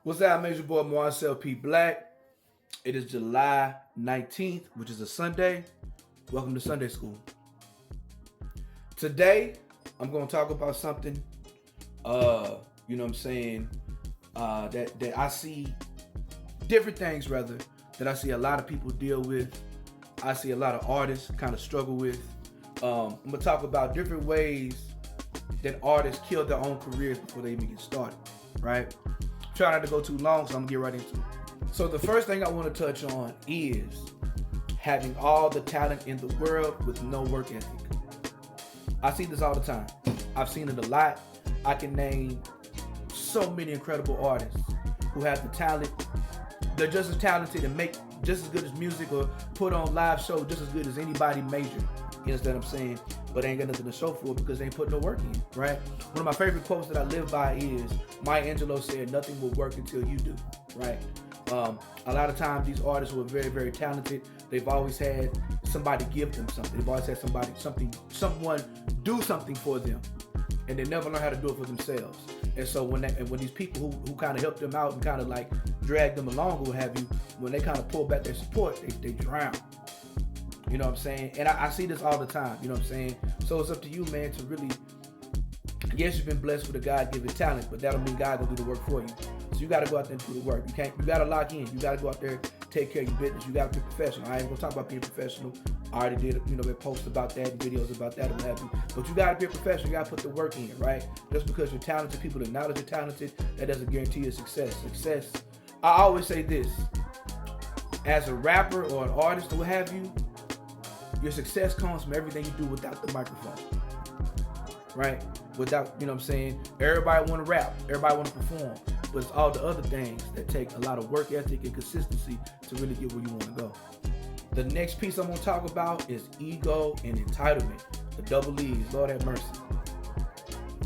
What's up, Major Boy Marcel P. Black? It is July 19th, which is a Sunday. Welcome to Sunday School. Today, I'm going to talk about something, that I see, different things rather, that I see a lot of people deal with. I see a lot of artists kind of struggle with. I'm going to talk about different ways that artists kill their own careers before they even get started, right? Try not to go too long, so I'm gonna get right into it. So the first thing I want to touch on is having all the talent in the world with no work ethic. I see this all the time. I've seen it a lot. I can name so many incredible artists who have the talent. They're just as talented and make just as good as music or put on live shows just as good as anybody major. You understand what I'm saying? But they ain't got nothing to show for it because they ain't put no work in, right? One of my favorite quotes that I live by is Maya Angelou said, "Nothing will work until you do," right? A lot of times these artists who are very, very talented, they've always had somebody give them something. They've always had someone do something for them, and they never learn how to do it for themselves. And so when these people who kind of help them out and kind of like drag them along or what have you, when they kind of pull back their support, they drown. You know what I'm saying? And I see this all the time, you know what I'm saying? So it's up to you, man, to really, yes, you've been blessed with a God-given talent, but that don't mean God gonna do the work for you. So you gotta go out there and do the work. You gotta lock in. You gotta go out there, take care of your business. You gotta be professional. I ain't gonna talk about being professional. I already did, a post about that and videos about that and what have you. But you gotta be a professional. You gotta put the work in, right? Just because you're talented, people acknowledge you're talented, that doesn't guarantee you success. I always say this, as a rapper or an artist or what have you, your success comes from everything you do without the microphone, right? Without, you know what I'm saying? Everybody want to rap, everybody want to perform, but it's all the other things that take a lot of work ethic and consistency to really get where you want to go. The next piece I'm going to talk about is ego and entitlement. The double E's, Lord have mercy.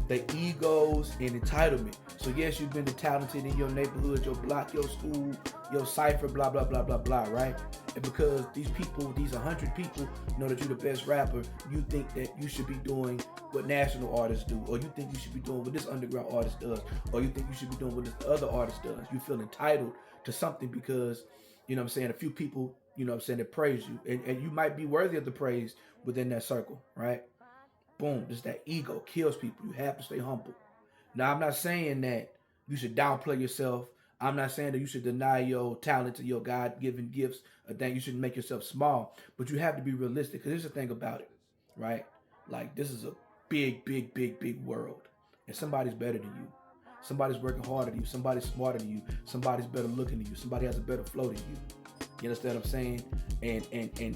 The egos and entitlement. So yes, you've been talented in your neighborhood, your block, your school, your cipher, blah, blah, blah, blah, blah, right? And because these 100 people know that you're the best rapper, you think that you should be doing what national artists do, or you think you should be doing what this underground artist does, or you think you should be doing what this other artist does. You feel entitled to something because, you know what I'm saying, a few people, you know what I'm saying, that praise you. And you might be worthy of the praise within that circle, right? Boom, just that ego kills people. You have to stay humble. Now, I'm not saying that you should downplay yourself. I'm not saying that you should deny your talent and your God-given gifts, or that you shouldn't make yourself small, but you have to be realistic. Because here's the thing about it, right? Like, this is a big, big, big, big world. And somebody's better than you. Somebody's working harder than you. Somebody's smarter than you. Somebody's better looking than you. Somebody has a better flow than you. You understand what I'm saying? And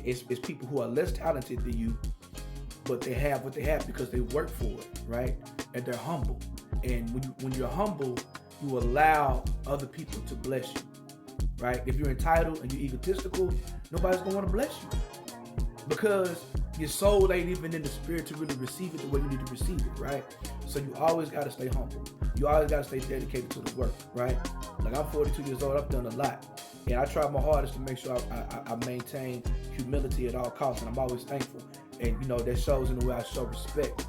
it's people who are less talented than you, but they have what they have because they work for it, right? And they're humble. And when you're humble, you allow other people to bless you, right? If you're entitled and you're egotistical, nobody's gonna want to bless you because your soul ain't even in the spirit to really receive it the way you need to receive it, right? So you always gotta stay humble. You always gotta stay dedicated to the work, right? Like, I'm 42 years old, I've done a lot. And I try my hardest to make sure I maintain humility at all costs, and I'm always thankful. And that shows in the way I show respect.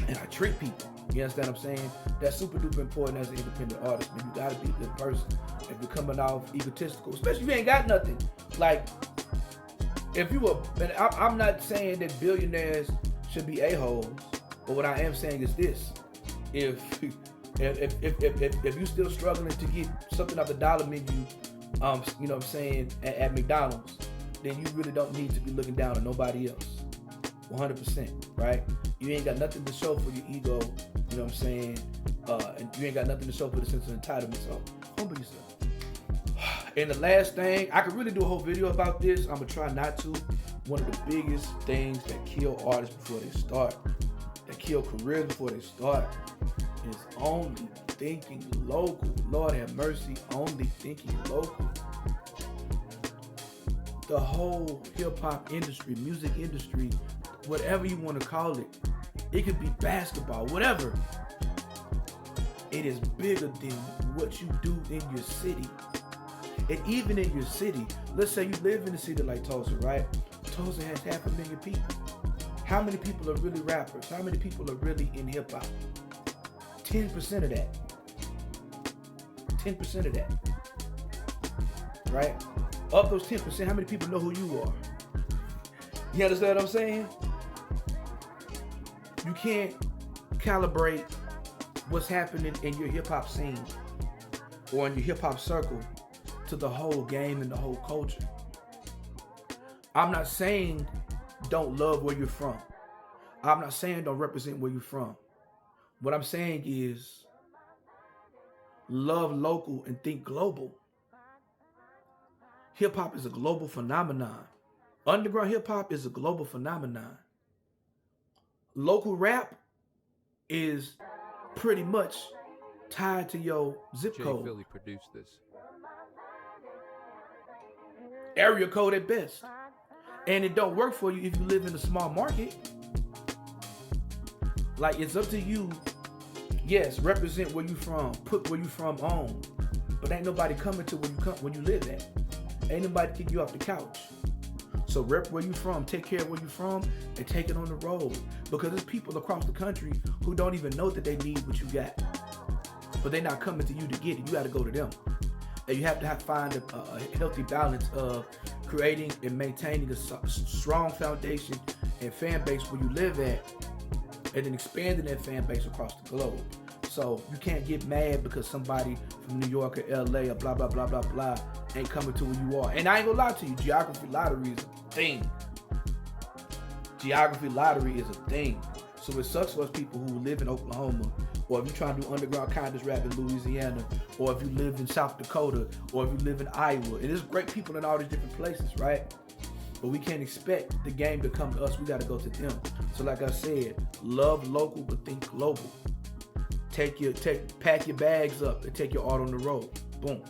And I treat people. You understand what I'm saying? That's super duper important as an independent artist. Man, you gotta be a good person. If you're coming off egotistical, especially if you ain't got nothing. Like, if you were, and I'm not saying that billionaires should be a-holes, but what I am saying is this: if you're still struggling to get something off the dollar menu, you know what I'm saying, at McDonald's, then you really don't need to be looking down on nobody else. 100%, right? You ain't got nothing to show for your ego, you know what I'm saying? And you ain't got nothing to show for the sense of entitlement, so humble yourself. And the last thing, I could really do a whole video about this. I'm gonna try not to. One of the biggest things that kill artists before they start, that kill careers before they start, is only thinking local. Lord have mercy, only thinking local. The whole hip-hop industry, music industry, whatever you want to call it, it could be basketball, whatever. It is bigger than what you do in your city. And even in your city, let's say you live in a city like Tulsa, right? Tulsa has 500,000 people. How many people are really rappers? How many people are really in hip hop? 10% of that. 10% of that. Right? Of those 10%, how many people know who you are? You understand what I'm saying? You can't calibrate what's happening in your hip-hop scene or in your hip-hop circle to the whole game and the whole culture. I'm not saying don't love where you're from. I'm not saying don't represent where you're from. What I'm saying is love local and think global. Hip-hop is a global phenomenon. Underground hip-hop is a global phenomenon. Local rap is pretty much tied to your zip code. Jay Philly produced this. Area code at best. And it don't work for you if you live in a small market. Like, it's up to you. Yes, represent where you from. Put where you from on. But ain't nobody coming to where you live at. Ain't nobody kick you off the couch. So rep where you from, take care of where you from, and take it on the road. Because there's people across the country who don't even know that they need what you got. But they're not coming to you to get it. You got to go to them. And you have to find a healthy balance of creating and maintaining a strong foundation and fan base where you live at, and then expanding that fan base across the globe. So you can't get mad because somebody from New York or LA or blah, blah, blah, blah, blah ain't coming to where you are. And I ain't gonna lie to you, geography lottery is a thing. Geography lottery is a thing. So it sucks for us people who live in Oklahoma, or if you're trying to do underground conscious rap in Louisiana, or if you live in South Dakota, or if you live in Iowa. And there's great people in all these different places, right? But we can't expect the game to come to us. We got to go to them. So like I said, love local, but think global. Pack your bags up and take your art on the road. Boom.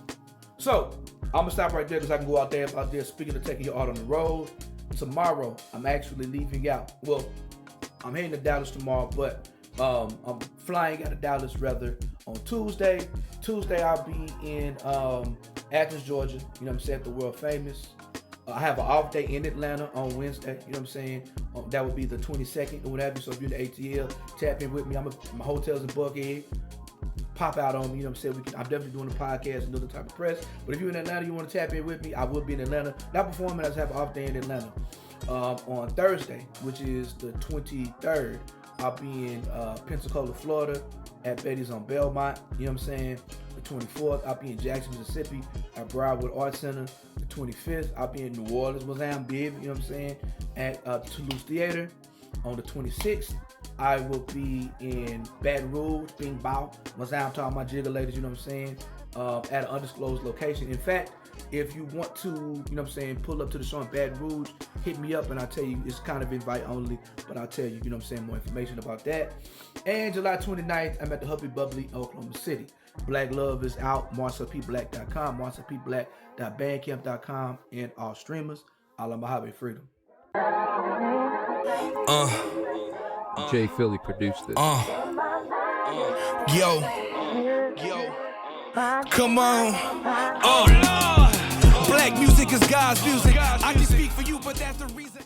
So I'm gonna stop right there because I can go out there. Speaking of taking your art on the road, tomorrow I'm actually leaving out. Well, I'm heading to Dallas tomorrow, but I'm flying out of Dallas rather on Tuesday. Tuesday I'll be in Athens, Georgia. You know what I'm saying? The world famous. I have an off day in Atlanta on Wednesday. You know what I'm saying? That would be the 22nd or whatever. So if you're in the ATL, tap in with me. My hotel's in Buckhead. Pop out on me. You know what I'm saying? I'm definitely doing a podcast and other type of press. But if you're in Atlanta, you want to tap in with me, I will be in Atlanta. Not performing, I just have an off day in Atlanta. On Thursday, which is the 23rd, I'll be in Pensacola, Florida at Betty's on Belmont. You know what I'm saying? The 24th, I'll be in Jackson, Mississippi at Briarwood Art Center. The 25th, I'll be in New Orleans, Mozambique, you know what I'm saying, at Toulouse Theater. On the 26th, I will be in Baton Rouge, Bing Bao, Mozambique, talking my jigger ladies, you know what I'm saying, at an undisclosed location. In fact, if you want to, you know what I'm saying, pull up to the show in Baton Rouge, hit me up and I'll tell you. It's kind of invite only, but I'll tell you, you know what I'm saying, more information about that. And July 29th, I'm at the Hubbly Bubbly, Oklahoma City. Black Love is out, marcelpblack.com, marcelpblack.bandcamp.com, and all streamers. Allah Mojave Freedom. Jay Philly produced this. Yo, come on. Black music is God's music. I can speak for you, but that's the reason.